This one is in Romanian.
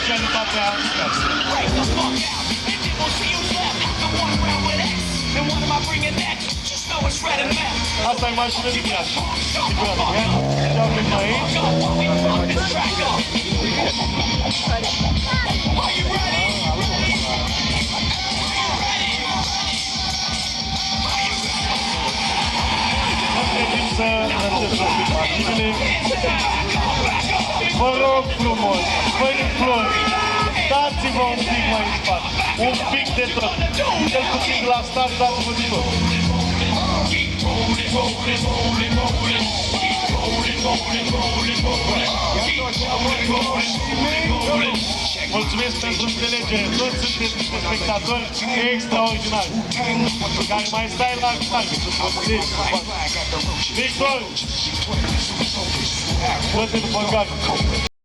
specialitatea casă. Asta e mașină de viață. Siguranță, ia? Ce avem aici? Trebuie să lăsați un pic mașinile. Vă rog frumos, vă implor, dați-vă un pic mai în spate. Un pic de tot. Cel puțin la start, dați-vă de tot. Mulțumesc pentru înțelegere. Toți sunteți niște spectatori extraordinari. Care mai stai la start, să vă înțelegi. Victor! Dă-te după gard.